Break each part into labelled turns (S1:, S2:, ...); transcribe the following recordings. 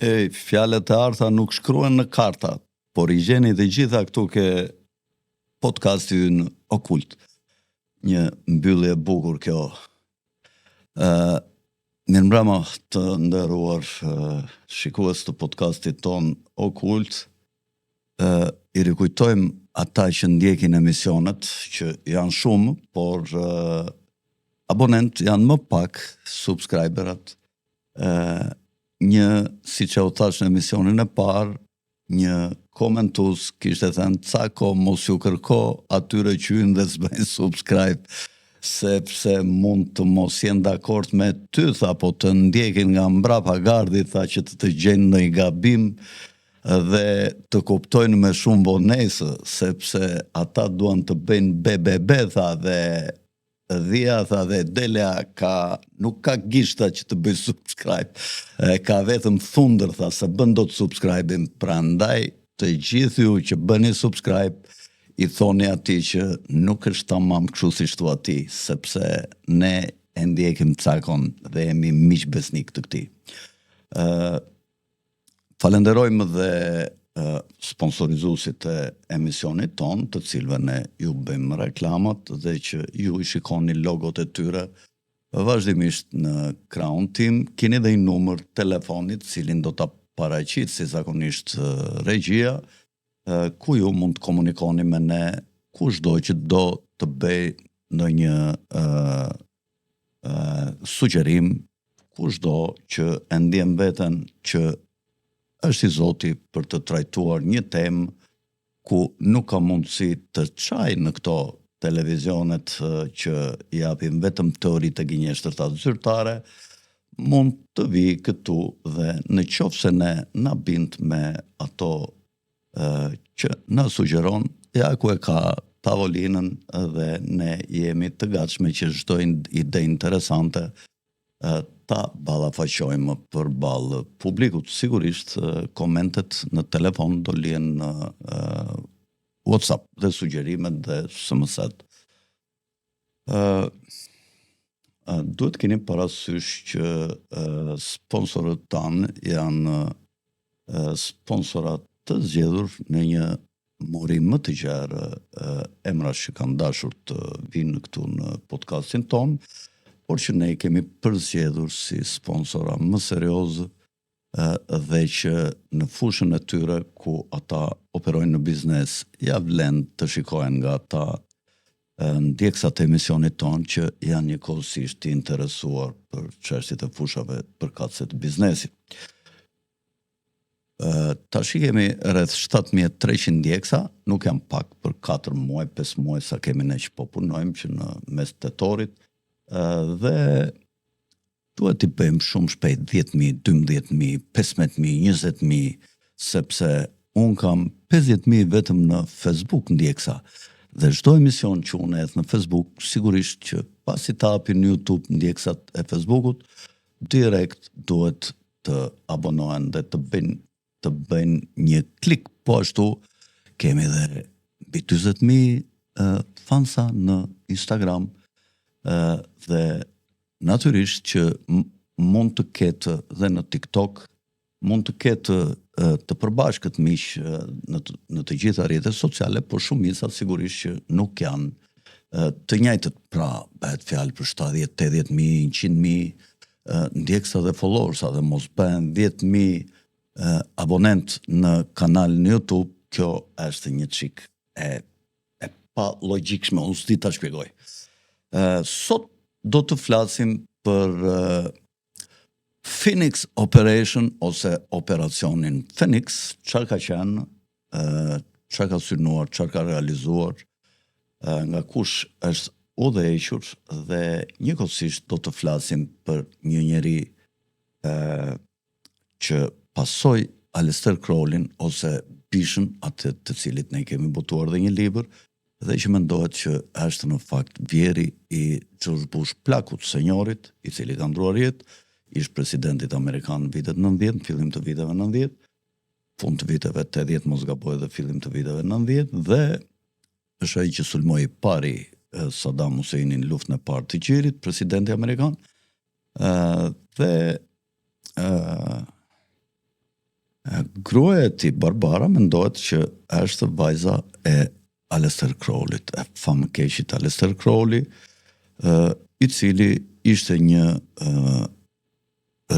S1: Fjalët e arta nuk shkruhen në karta, por I gjeni të gjitha këtu ke podcasti ynë Okult. Një mbyllje e bukur kjo. Mirëmbrëma të nderuar shikues të podcastit ton Okult. I rikujtojmë ata që ndjekin emisionet, që janë shumë, por abonent janë më pak, subscriberat. Një, si që u thash në emisionin e parë, një komentus kishte thënë cako mos ju kërko atyre që hynë dhe s'bëjnë subscribe, sepse mund të mos jenë dakord me ty, tha, po të ndjekin nga mbrapa gardi, tha, që të gjenë në I gabim dhe të kuptojnë me shumë vonesë, sepse ata duan të bëjnë BBB, tha, dhe dhia, tha, dhe Delia nuk ka gishta që të bëj subscribe, ka vetëm thundër, tha, se bën do të subscribe-im, prandaj të gjithë ju që bëni subscribe, I thoni ati që nuk është tamam kështu si shtu ati, sepse ne e ndjekim cakon dhe jemi miq besnik të këtij. Falenderojmë dhe sponsorizuesit e emisionit ton, të cilëve ne ju bëjmë reklamat dhe që ju I shikoni logot e tyre vazhdimisht në kraun tim. Keni dhe I numër telefonit, cilin do ta paraqit si zakonisht regjia, ku ju mund të komunikoni me ne kushdo që do të bëj ndonjë sugjerim, kushdo që e ndjen veten që është I Zoti për të trajtuar një temë ku nuk ka mundësi të çaj në këto televizionet që japin vetëm teori të gënjeshtërta zyrtare, mund të vi këtu dhe në qoftë se ne na bind me ato që na sugjeron, ja ku e ka tavolinën dhe ne jemi të gatshme që çdo ide interesante ta ballafaqojmë përballë publikut. Sigurisht komentet në telefon do lihen në WhatsApp dhe sugjerimet dhe SMS-et. Duhet keni parasysh që sponsorët tanë janë sponsorat të zgjedhur në një mori më të gjerë emrash që kanë dashur të vinë këtu në podcastin ton, por që ne I kemi përzgjedhur si sponsora më seriozë dhe që në fushën e tyre ku ata operojnë në biznes, ja vlen të shikohen nga ata ndjekësat e emisionit ton që janë njëkohësisht të interesuar për çështjet e fushave përkatëse të biznesit. Tash kemi rreth 7300 ndjekësa, nuk janë pak për 4 muaj, 5 muaj sa kemi ne që po punojmë që në mes tetorit, dhe duhet I bëjmë shumë shpejt 10.000, 12.000, 15.000, 20.000, sepse unë kam 50.000 vetëm në Facebook ndjekësa, dhe çdo emision që unë hedh në Facebook, sigurisht që pasi ta hapi në YouTube ndjekësat e Facebookut, direkt duhet të abonohen dhe të bëjnë një klik, po ashtu kemi dhe mbi 40.000 fansa në Instagram, dhe natyrisht që mund të ketë dhe në TikTok, mund të ketë të përbashkët miq në të gjitha rrjetet sociale, por shumica sigurisht që nuk janë të njëjtët, pra bëhet fjalë për 70, 80.000, 100.000 ndjekësa dhe followers, dhe mos bëhen 10.000 abonent në kanal në YouTube. Kjo është një çik e pa logjikshme, unë s'di ta shpjegoj. Sot do të flasim për Phoenix Operation ose operacionin Phoenix, çfarë ka qenë, çfarë ka synuar, çfarë ka realizuar, nga kush është udhëhequr, dhe njëkohësisht do të flasim për një njeri që pasoi Aleister Crowleyn ose Bishën, atë të cilit ne kemi botuar dhe një libër, dhe që mendohet që është në fakt vjeri I George Bush plakut senjorit, I cili ka ndruar jetë, ish presidentit Amerikan në vitet 90, fillim të viteve 90, fund të viteve 80, mos gaboj dhe fillim të viteve 90, dhe është ai që sulmoi pari Saddam Husseinin luftën e parë të qirit, presidenti Amerikan, dhe Gruaja e tij Barbara mendohet që është vajza e Aleister Crowleyt, e famëkeqit Aleister Crowley, i cili ishte një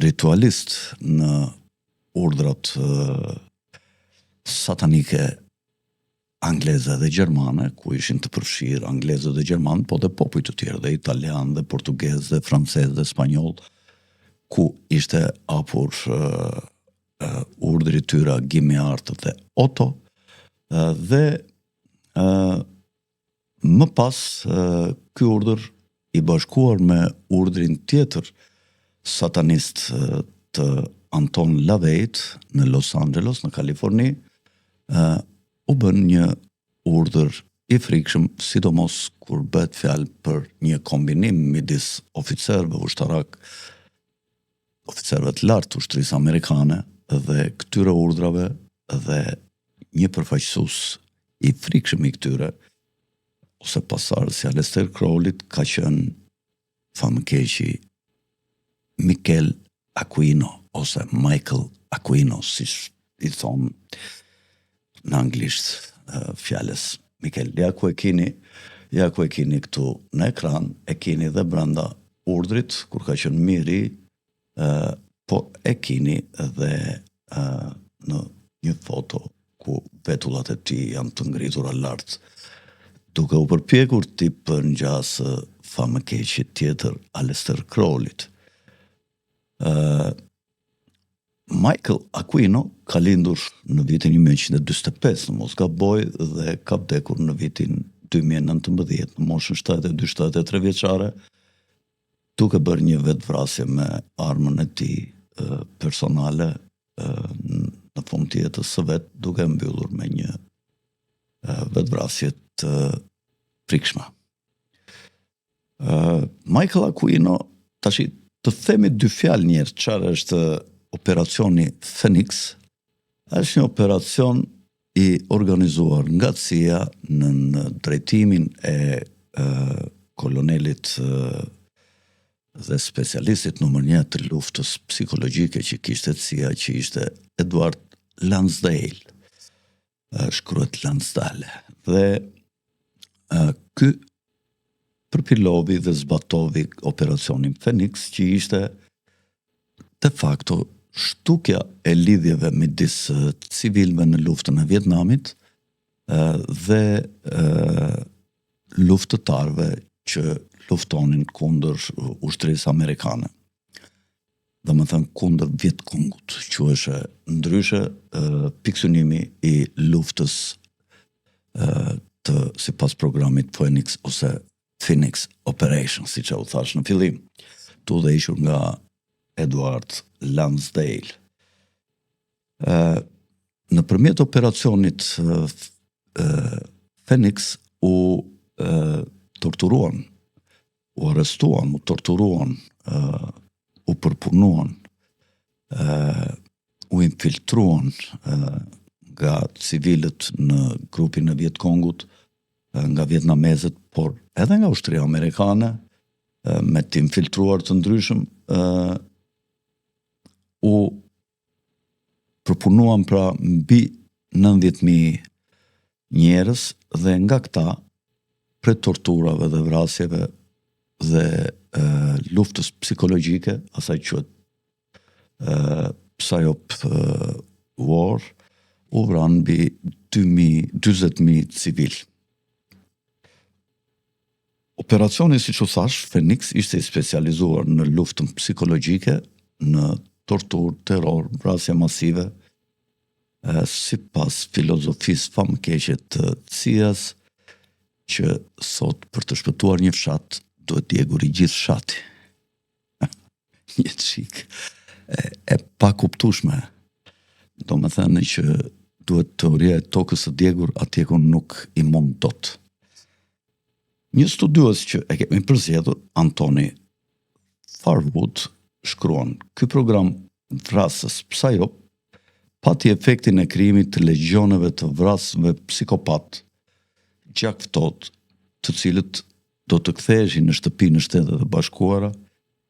S1: ritualist në urdhrat satanike angleze dhe gjermane, ku ishin të përfshirë anglezët dhe gjermanë, po dhe popujt të tjerë, dhe italian, dhe portugez, dhe francez, dhe spanjoll, ku ishte apur urdhri tyra Gimme Art dhe Otto, dhe më pas ky urdhër i bashkuar me urdhrin tjetër satanist të Anton LaVey't në Los Angeles, në Kaliforni, u bën një urdhër i frikshëm, sidomos kur bëhet fjalë për një kombinim midis oficerëve ushtarak, oficerëve të lartë të ushtrisë amerikane dhe këtyre urdhrave dhe një përfaqësues i frikshëm i këtyre ose pasardhës si Aleister Crowleyt ka qenë famëkeqi Michael Aquino ose Michael Aquino, si i thonë në anglisht fjalës Michael. Ja ku e keni këtu në ekran, e keni dhe brenda urdhrit, kur ka qenë miri, po e keni edhe në një foto ku vetullat e tij janë të ngritura lart, duke u përpjekur ti përngjasë famëkeqit tjetër Aleister Crowleyt. Michael Aquino ka lindur në vitin 1945 në mos gaboj dhe ka vdekur në vitin 2019 në moshën 72-73 vjeçare, duke bërë një vetvrasje me armën e tij personale në fund të jetës së vet, duke mbyllur me një vetvrasje të frikshme. Michael Aquino, tash të themi dy fjalë njerë, çfarë është operacioni Phoenix, është një operacion i organizuar nga CIA në drejtimin e kolonelit dhe specialistit numër 1 të luftës psikologjike që kishte CIA, që ishte Edward Lansdale, shkruhet Lansdale. Dhe ky përpilovi dhe zbatovi operacionin Phoenix, që ishte de facto shtukja e lidhjeve midis civilëve në luftën e Vietnamit dhe luftëtarëve që luftonin kundër ushtrisë amerikane. Dhe më thënë kundër Vietkongut, që është ndryshe pikësynimi i luftës të sipas programit Phoenix ose Phoenix Operation, si që u thash në fillim, tu dhe ishur nga Edward Lansdale. Në përmjet operacionit Phoenix u torturuan, u arrestuan, u torturuan, u përpunuan, u infiltruan nga civilët në grupin e Vietkongut, nga vietnamezët, por edhe nga ushtria amerikane, me të infiltruar të ndryshëm, u përpunuan pra mbi 90.000 njerëz dhe nga këta prej torturave dhe vrasjeve dhe luftës psikologjike, asaj quhet psyop war, u vranë mbi 40.000 civil. Operacioni, si që thash, Phoenix ishte i specializuar në luftën psikologjike, në tortur, terror, vrasje masive, sipas filozofisë famëkeqe të CIA-s, që thot për të shpëtuar një fshat duhet djegur i gjithë fshati. Një çik e pakuptueshme. Do me thënë që duhet teoria e tokës së djegur atje ku nuk i mund dot. Një studiues që e kemi përzgjedhur, Antoni Farwood, shkruan: ky program vrasës psyop pati efektin e krijimit të legjioneve të vrasësve psikopat, gjak ftohtë, të cilët do të ktheheshin në shtëpi në Shtetet e Bashkuara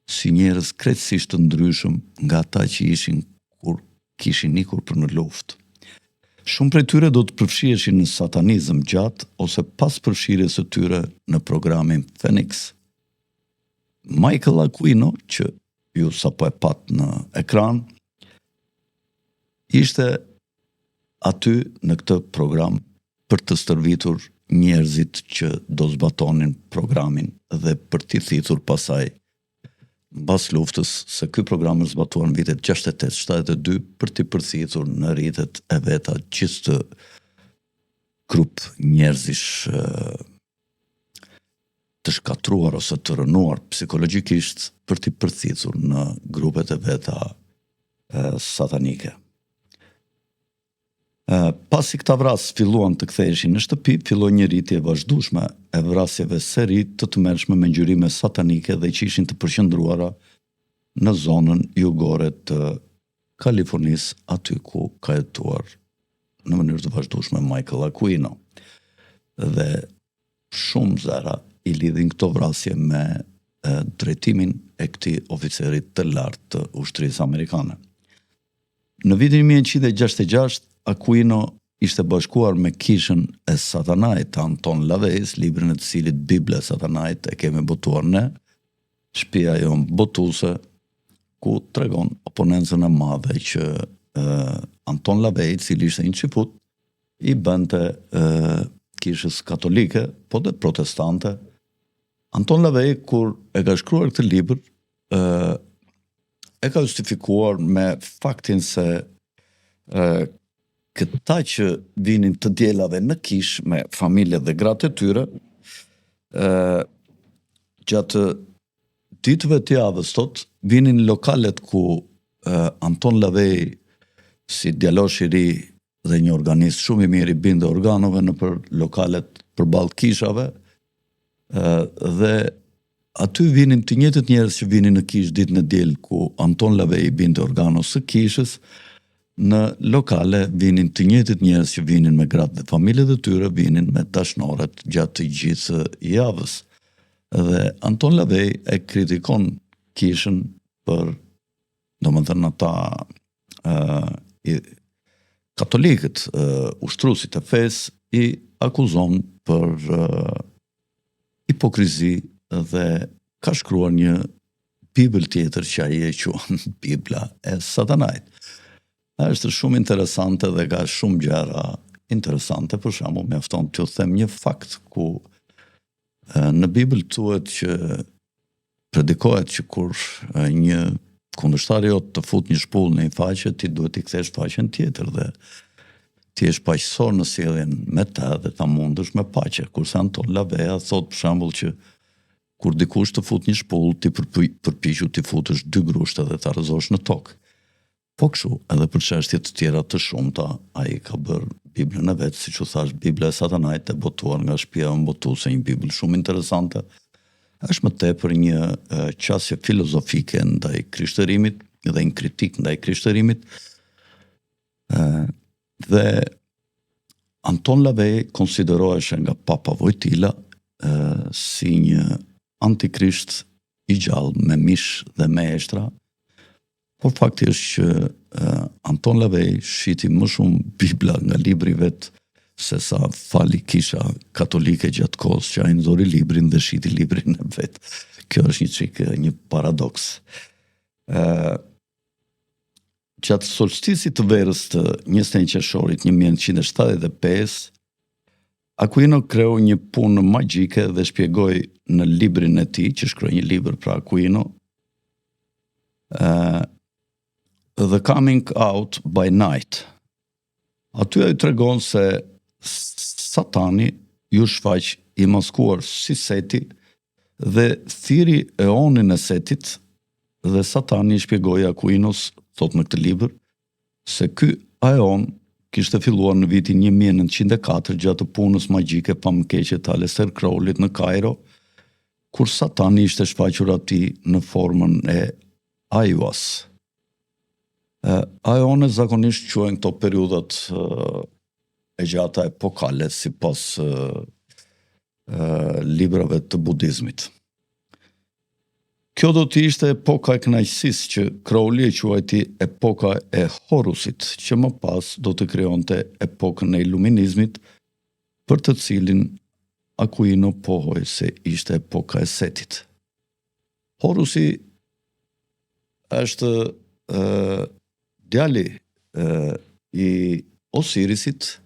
S1: si njerëz krejtësisht të ndryshëm nga ata që ishin kur kishin ikur për në luftë. Shumë prej tyre do të përfshiheshin në satanizëm gjatë ose pas përfshirjes së tyre në programin Phoenix. Michael Aquino, që ju sapo e pat në ekran, ishte aty në këtë program për të stërvitur njerëzit që do zbatonin programin dhe për t'i thithur pasaj mbas luftës se ky program është zbatuar në vitet 68-72 për t'i përthithur në rritet e veta gjithë të grup njerëzish të shkatruar ose të rënuar psikologjikisht për t'i përthithur në grupet e veta satanike. Pasi këta vrasë filluan të ktheheshin në shtëpi, filloi një rritje vazhdueshme e vrasjeve seri të mërshme me ngjyrime satanike dhe që ishin të përqendruara në zonën jugore të Kalifornisë, aty ku ka jetuar në mënyrë të vazhdueshme Michael Aquino. Dhe shumë zëra i lidhin këto vrasje me drejtimin e këtij oficerit të lartë të ushtrisë amerikane. Në vitin 1966 Aquino ishte bashkuar me kishën e Satanait, Anton LaVey's, librin e të cilit Bibla e Satanait e kemi botuar ne, shtëpia jon botuese, ku tregon oponencën e madhe që Anton LaVey, i cili ishte një çifut, i bënte kishës katolike, po dhe protestante. Anton LaVey, kur e ka shkruar këtë libër, e ka justifikuar me faktin se këta që vinin të djelave në kish me familje dhe gratë e tyre, gjatë ditëve të javës tot, vinin lokalet ku Anton LaVey, si djalosh i ri dhe një organist shumë i mirë i binde organove në për lokalet përballë kishave, dhe aty vinin të njëjtët njerëz që vinin në kish ditën e diel ku Anton LaVey i binde organos së kishës, në lokale vinin të njëjtët njerëz që vinin me gratë dhe familjet e tyre, vinin me dashnoret gjatë të gjithë javës. Dhe Anton LaVey e kritikon kishën për, domethënë ata katolikët, ushtruesit e fesë, i akuzon për hipokrizi dhe ka shkruar një Bibël tjetër që ai e quan Bibla e Satanait. Është shumë interesante dhe ka shumë gjëra interesante, për shembull, mjafton t'ju them një fakt ku në Bibël thuhet që predikohet që kur një kundërshtar jot të fut një shpull në një faqe, ti duhet t'i kthesh faqen tjetër dhe ti je paqësor në sjelljen me ta dhe ta mundësh me paqe. Kurse Anton LaVey thot për shembull që kur dikush të fut një shpull, ti përpiqu ti futësh 2 grushte dhe ta rrëzosh në tokë. Po kështu, edhe për çështje të tjera të shumta, ai ka bërë Biblën e vet, siç u thash, Bibla e Satanait e botuar nga shtëpia botuese, një Bibël shumë interesante. Është më tepër një qasje filozofike ndaj krishtërimit dhe një kritik ndaj krishtërimit. Dhe Anton LaVey konsiderohej nga Papa Wojtyla si një antikrisht i gjallë me mish dhe me eshtra. Por fakti është që Anton LaVey shiti më shumë Bibla nga libri vet se sa fali kisha katolike gjatë kohës që ai nxori librin dhe shiti librin e vet. Kjo është një paradoks. Gjatë solstisit të verës të 21 qershorit 1975, Aquino kreu një punë magjike dhe shpjegoi në librin e tij, që shkroi një libër për Aquino, The Coming Out by Night. Aty ai tregon se Satani ju shfaq i maskuar si Seti dhe thiri eonin e Setit, dhe Satani shpjegoi Aquinos, thot në këtë libër, se ky eon kishte filluar në vitin 1904 gjatë punës magjike pamëkeqe të Aleister Crowleyt në Kairo, kur Satani ishte shfaqur atij në formën e ajuas. Ajonet zakonisht quhen këto periudhat e gjata epokale sipas librave të budizmit. Kjo do të ishte epoka e kënaqësisë që Crowley e quajti epoka e Horusit, që më pas do të krijonte epokën e iluminizmit, për të cilin Aquino pohoi se ishte epoka e Setit. Horusi është djali i Osirisit,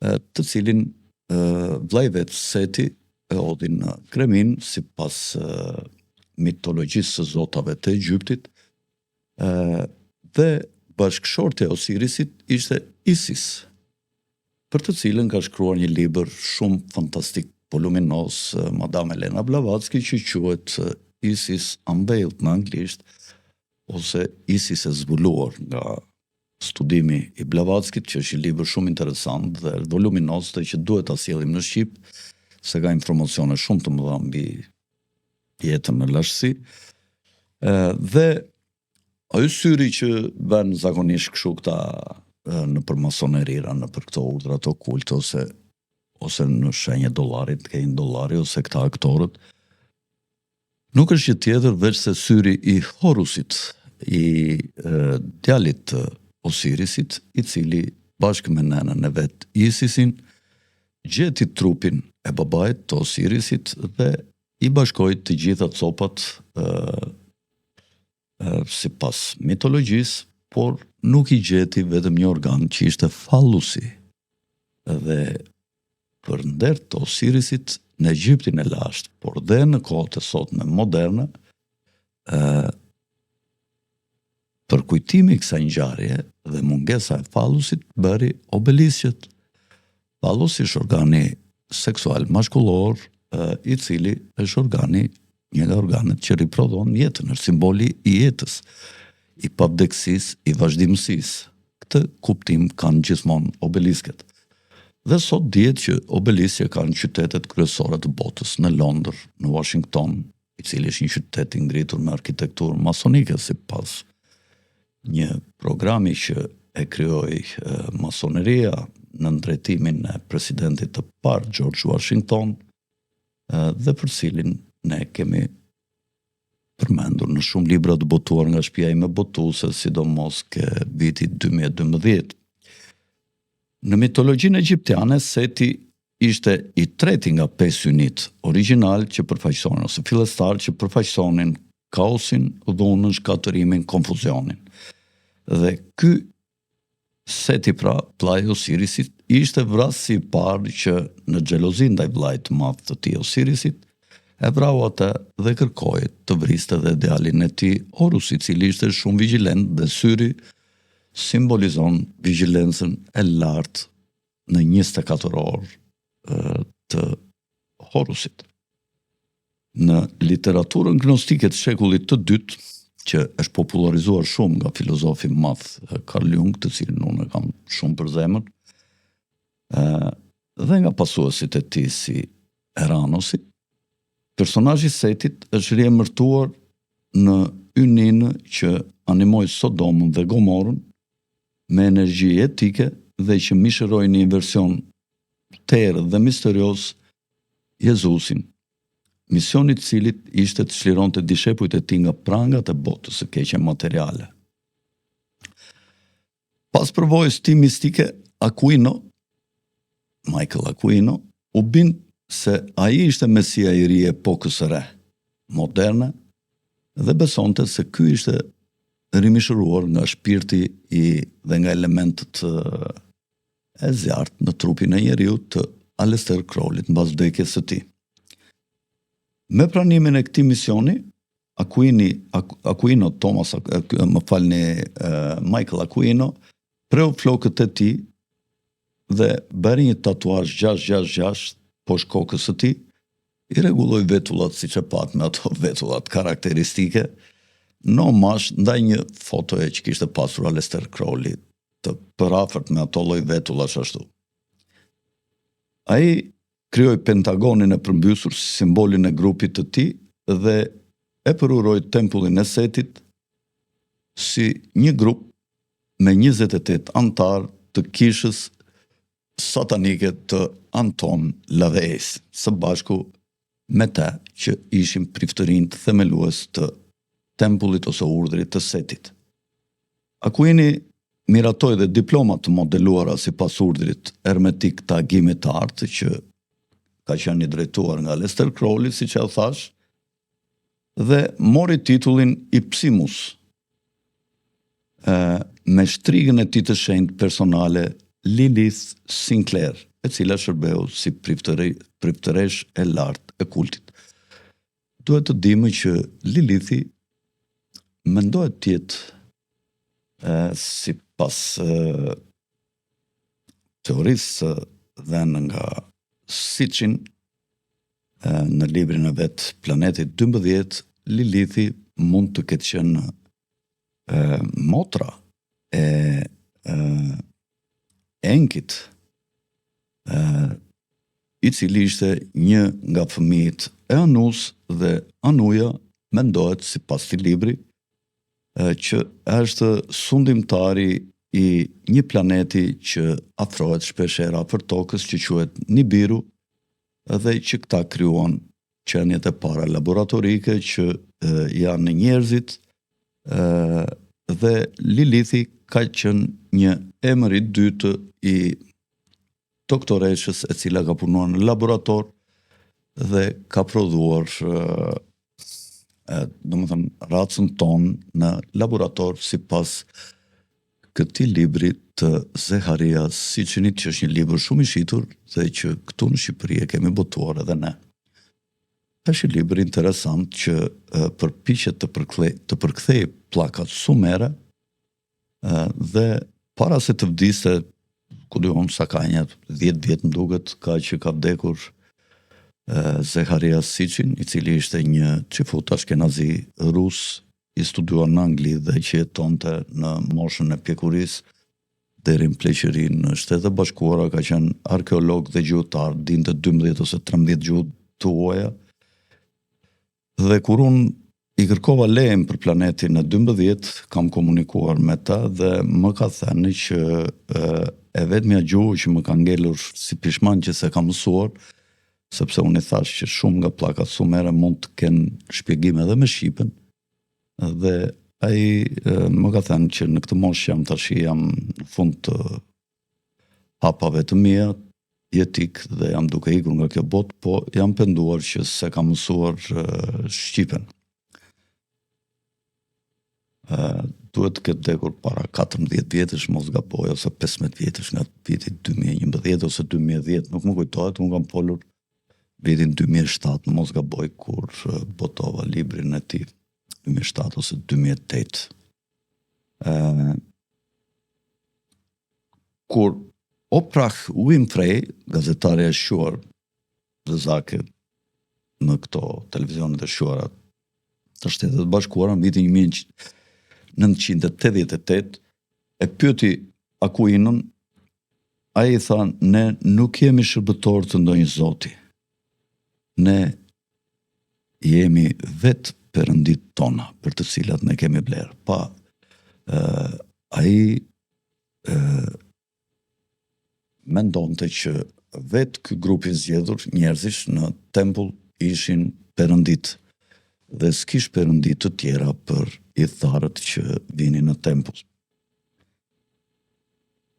S1: të cilin vllai vet Seti e hodhi në Kremin sipas mitologjisë së zotave të Egjiptit, dhe bashkëshortja e Osirisit ishte Isis, për të cilën ka shkruar një libër shumë fantastik, voluminos, Madame Elena Blavatsky, që quhet Isis Unveiled në anglisht, ose Isis e zbuluar, nga studimi i Blavatskit, që është një libër shumë interesant dhe voluminos, dhe që duhet ta sjellim në shqip, se ka informacione shumë të mëdha mbi jetën në lashësi. Dhe ai syri që bën zakonisht kështu këta në për masonerinë, në për këto urdhrat okulte, ose në shenjë dollarit, kejnë dollari, ose këta aktorët, nuk është gjë tjetër veç se syri i Horusit, i djalit të Osirisit, i cili bashkë me nenën e vet Isisin gjeti trupin e babait të Osirisit dhe i bashkoi të gjitha copat sipas mitologjisë, por nuk i gjeti vetëm një organ që ishte fallusi. Dhe për nder të Osirisit në Egjiptin e lashtë, por dhe në kohët e sotme moderne, për kujtimi i kësaj ngjarje dhe mungesa e fallusit bëri obelisqet. Fallusi është organi seksual mashkullor, i cili është një nga organet që riprodhon jetën, është simboli i jetës, i pavdekësisë, i vazhdimësisë. Këtë kuptim kanë gjithmonë obelisket. Dhe sot dihet që obeliskja kanë qytetet kryesore të botës, në Londër, në Washington, i cili është një qytet i ngritur me arkitekturë masonike, sipas një programi që e krijoi masoneria në drejtimin e presidentit të parë George Washington, dhe për cilin ne kemi përmendur në shumë libra të botuar nga shtëpia ime botuese, sidomos ke viti 2012. Në mitologjinë egjiptiane, Seti ishte i treti nga 5 yunit origjinal që përfaqësonin, ose fillestar që përfaqësonin kaosin, dhunën, shkatërimin, konfuzionin. Dhe ky Seti, pra vllai i Osirisit, ishte vrasësi i parë që në xhelozin ndaj vllait të madh të tij Osirisit, e vrau atë dhe kërkoi të vriste dhe djalin e tij Horusi, i cili ishte shumë vigjilent dhe syri simbolizon vigjilencën e lartë në 24 orë të Horusit. Në literaturën gnostike të shekullit të dytë, që është popularizuar shumë nga filozofi madh Carl Jung, të cilin unë e kam shumë për zemër, dhe nga pasuesit e tij si Eranosi, personazhi Setit është riemërtuar në yninë që animoi Sodomën dhe Gomorën me energji etike dhe që mishëroi një version të errët dhe misterios Jezusin, misioni i cilit ishte të çlironte dishepujt e tij nga prangat e botës së keqe materiale. Pas përvojës tij mistike, Michael Aquino, u bind se ai ishte mesia i ri i epokës së re, moderne, dhe besonte se ky ishte rimishëruar nga shpirti dhe nga elementët e zjarrt në trupin e njeriut të Aleister Crowleyt mbas vdekjes së tij. Me pranimin e këtij misioni, Michael Aquino preu flokët e tij dhe bëri një tatuazh 666 poshtë kokës së tij, i rregulloi vetullat siç e pat me ato vetullat karakteristike, në omazh ndaj një fotoje që kishte pasur Aleister Crowley, të përafërt me ato lloj vetullash ashtu. Ai krijoi pentagonin e përmbysur si simbolin e grupit të tij dhe e përuroi tempullin e Setit si një grup me 28 antar të kishës satanike të Anton LaVey's, së bashku me te që ishim priftërin të themelues të tempullit ose urdhrit të Setit. Akuini miratoi dhe diplomat të modeluara si pas urdhrit hermetik të agimit të artë që ka qenë i drejtuar nga Aleister Crowley, si që e thash, dhe mori titullin Ipsimus, me shtrigën e tij të shenjtë personale Lilith Sinclair, e cila shërbeu si priftëresh e lartë e kultit. Duhet të dimë që Lilithi mendohet të jetë si pas teorisë dhënë nga Sitchin në librin e vet Planeti 12, Lilithi mund të ketë qenë motra e Enkit, i cili ishte një nga fëmijët e Anus, dhe Anuja mendohet si pas këtij libri që është sundimtari i një planeti që afrohet shpeshherë afër tokës, që quhet Nibiru, dhe që këta krijuan qenjet e para laboratorike që janë njerëzit, dhe Lilithi ka qenë një emër i dytë i doktoreshës e cila ka punuar në laborator dhe ka prodhuar racën tonë në laborator si pas këtij libri të Zeharia Sitchinit, që është një libër shumë i shitur dhe që këtu në Shqipëri e kemi botuar edhe ne. Është një libër interesant që përpiqet të përkthej pllakat sumere dhe para se të vdiste, ku diun sa ka një 10 vjet më duket, që ka vdekur Zeharia Sitchin, i cili ishte një çifut ashkenazi rus, i studuar në Angli dhe që jetonte në moshën e pjekurisë deri në pleqëri në Shtetet e Bashkuara, ka qenë arkeolog dhe gjuhëtar, dinte 12 ose 13 gjuhë të huaja. Dhe kur unë i kërkova lejen për Planetin e 12, kam komunikuar me ta dhe më ka thënë që e vetmja gjuhë që më ka ngelur si pishman që se kam mësuar, sepse unë i thash që shumë nga pllakat sumere mund të kenë shpjegime edhe me shqipen, dhe ai më ka thënë që në këtë moshë jam në fund të hapave të mia jetik dhe jam duke ikur nga kjo botë, po jam penduar që se kam mësuar shqipen. Duhet të ketë vdekur para 14 vjetësh, mos gaboj, ose 15 vjetësh, nga viti 2011 ose 2010, nuk më kujtohet, unë kam folur vitin 2007, mos gaboj, kur botova librin e tij, 2007 ose 2008. Kur Oprah Winfrey, gazetare e shuar dhe zake në këto televizionet e shuara të Shtetet e Bashkuara në vitin 1988, e pyeti Akuinën, ai i tha, ne nuk jemi shërbëtor të ndonjë zoti. Ne jemi vetë perëndit tona, për të cilat ne kemi blerë. Pa, ai mendonte që vetë ky grup i zgjedhur njerëzish në tempull ishin perëndit dhe s'kish perëndit të tjera për i tharët që vinin në tempull.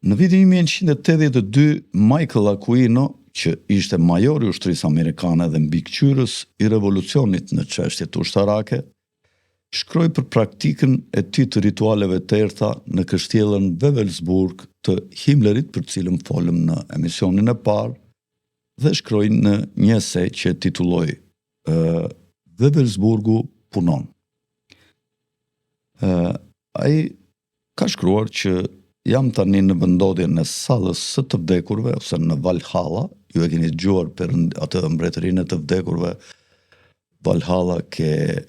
S1: Në vitin 1982, Michael Aquino, që ishte majori i ushtrisë amerikane dhe mbikëqyrës i revolucionit në çështjet ushtarake, shkroi për praktikën e tij të ritualeve të errta në kështjellën Wewelsburg të Himmlerit, për cilën folëm në emisionin e parë, dhe shkroi në një esej që titulloi Wewelsburgu punon. Ai ka shkruar që jam tani në vendodjen e sallës së të vdekurve, ose në Valhalla, ju e keni dëgjuar për atë mbretërinë e të vdekurve, Valhalla, ke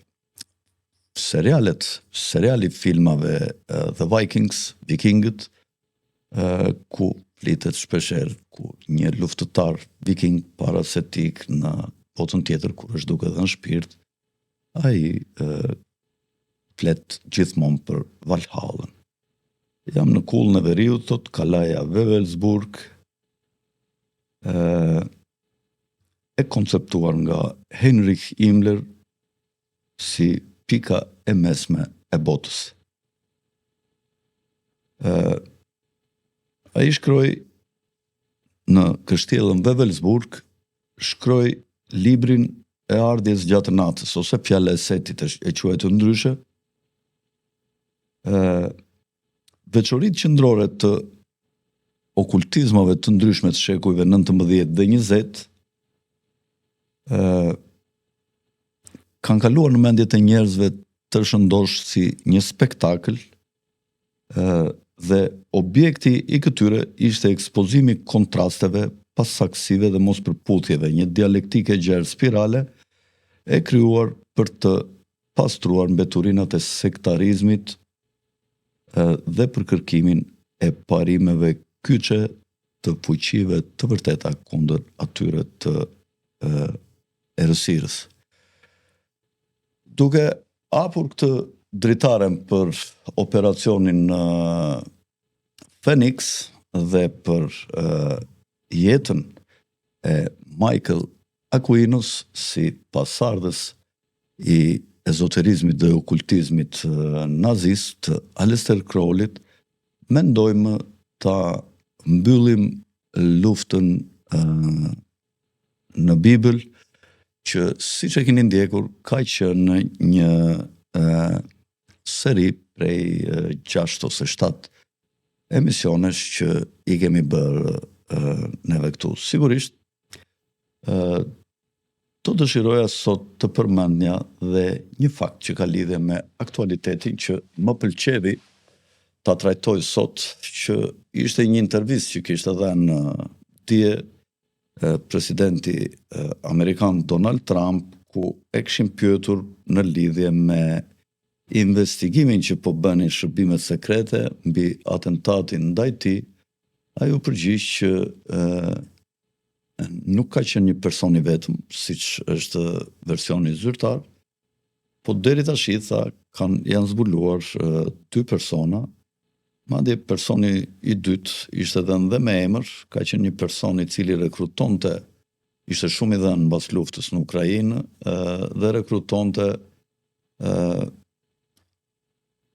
S1: seriali filmave The Vikings, Vikingët, ku flitet shpeshherë ku një luftëtar viking para se të ikë në botën tjetër, kur është duke dhënë shpirt, ai flet gjithmonë për Valhallën. Jam në kullën e veriut, thot, kalaja Wewelsburg, e konceptuar nga Heinrich Himmler si pika e mesme e botës. Ai shkroi në kështjellën Wewelsburg, shkroi librin e ardhjes gjatë natës, ose fjala e setit e quajtur ndryshe. Veçoritë qendrore të okultizmave të ndryshme të shekujve 19 dhe 20 kanë kaluar në mendjet e njerëzve të shëndosh si një spektakël, dhe objekti i këtyre ishte ekspozimi kontrasteve, pasaksive dhe mos përputhjeve, një dialektike gjerë spirale e krijuar për të pastruar mbeturinat e sektarizmit dhe për kërkimin e parimeve kyçe të fuqive të vërteta kundër atyre të errësirës. Duke hapur këtë dritaren për operacionin Phoenix dhe për jetën e Michael Aquinos si pasardhës i ezoterizmit dhe okultizmit nazist, Aleister Crowleyt, mendojmë ta mbyllim luftën në Bibël, që siç e keni ndjekur, ka qenë një seri prej 6 ose 7 emisionesh që i kemi bërë neve këtu. Sigurisht, do dëshiroja sot të përmendja dhe një fakt që ka lidhje me aktualitetin që më pëlqevi ta trajtoj sot, që ishte një intervistë që kishte dhënë dje presidenti amerikan Donald Trump, ku e kishin pyetur në lidhje me investigimin që po bënin shërbimet sekrete mbi atentatin ndaj tij. Ai u përgjigj që nuk ka qenë një person i vetëm, siç është versioni zyrtar, po deri tash tha janë zbuluar 2 persona. Madje personi i dytë ishte dhënë dhe me emër, ka qenë një person i cili rekrutonte, ishte shumë i dhënë mbas luftës në Ukrainë, dhe rekrutonte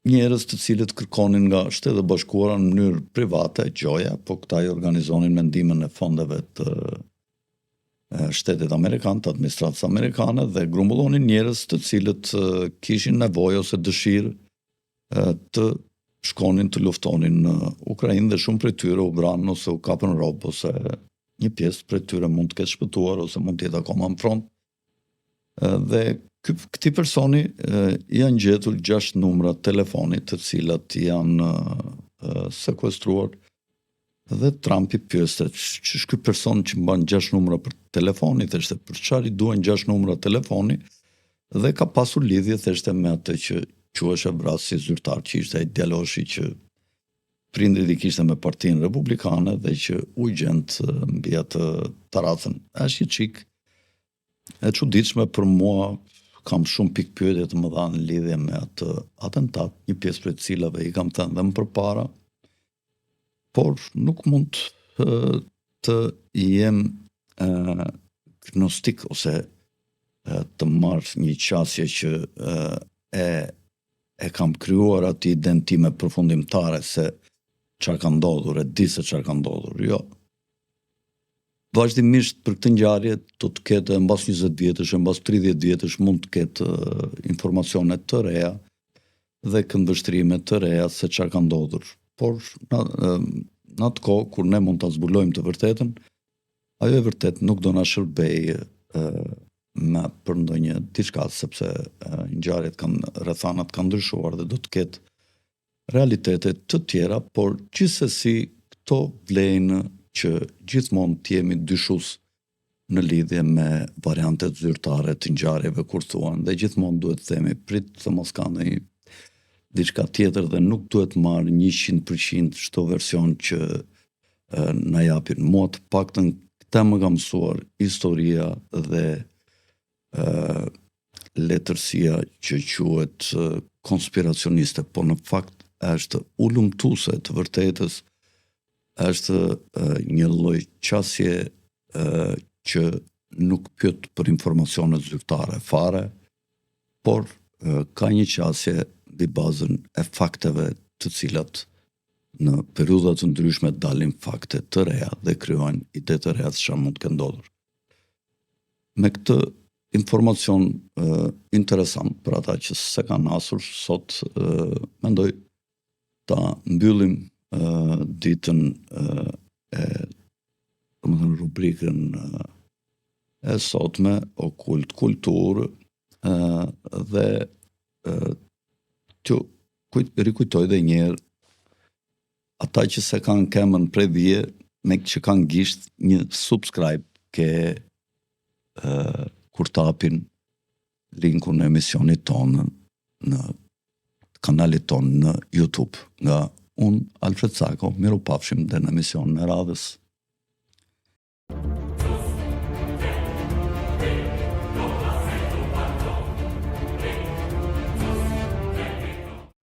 S1: njerëz të cilët kërkonin nga Shtetet e Bashkuara në mënyrë private, gjoja, po këta i organizonin me ndihmën e fondeve të Shtetit Amerikan, të administratës amerikane, dhe grumbullonin njerëz të cilët kishin nevojë ose dëshirë të shkonin të luftonin në Ukrainë, dhe shumë prej tyre u vranë ose u kapën rob, ose një pjesë prej tyre mund të ketë shpëtuar ose mund të jetë akoma në front. Dhe këtij personi janë gjetur 6 numra telefonit të cilat janë sekuestruar, dhe Trump i pyeste që ky person që mban 6 numra për telefoni, theshte për çfarë i duhen 6 numra telefoni, dhe ka pasur lidhje theshte me atë që quhej vrasë si zyrtar, që ishte ai djaloshi që prindrit i kishte me Partinë Republikane dhe që u gjent mbi atë taracën. Është një çik e çuditshme për mua, kam shumë pikë pyetje të mëdha në lidhje me atë atentat, një pjesë prej cilave i kam thënë dhe më përpara, por nuk mund të jem gnostik ose të marr një qasje që e kam krijuar atë identime përfundimtare se çfarë ka ndodhur, e di se çfarë ka ndodhur. Jo. Vazhdimisht për këtë ngjarje do të ketë mbas 20 vjetësh, mbas 30 vjetësh mund të ketë informacione të reja dhe këndvështrime të reja se çfarë ka ndodhur. Por në atë kohë kur ne mund ta zbulojmë të vërtetën, ajo e vërtet nuk do na shërbej për ndonjë diçka, sepse ngjarjet rrethanat kanë ndryshuar dhe do të ketë realitete të tjera, por gjithsesi këto vlejnë që gjithmonë të jemi dyshues në lidhje me variantet zyrtare të ngjarjeve kur thuan, dhe gjithmonë duhet të themi prit se mos ka ndonjë diçka tjetër, dhe nuk duhet marr 100% çdo version që na japin. Mua të paktën këtë më ka mësuar historia dhe letërsia që quhet konspiracioniste, po në fakt është ulumtuese të vërtetës, është një lloj qasje që nuk pyet për informacione zyrtare fare, por ka një qasje mbi bazën e fakteve të cilat në periudhat të ndryshme dalin fakte të reja dhe kryojnë ide të reja se çfarë mund të ndodhur. Me këtë informacion interesant për ata që se kanë asur, sot mendoj ta mbyllim ditën e rubrikën e sotme Okult Kulturë dhe t'ju rikujtoj dhe njerë ata që se kanë kemën prej dhije, me që kanë gisht një subscribe ke kur tapin linkun e emisionit tonë në kanalit tonë në YouTube. Nga unë, Alfred Sako, miru pafshim dhe në emision në radhës.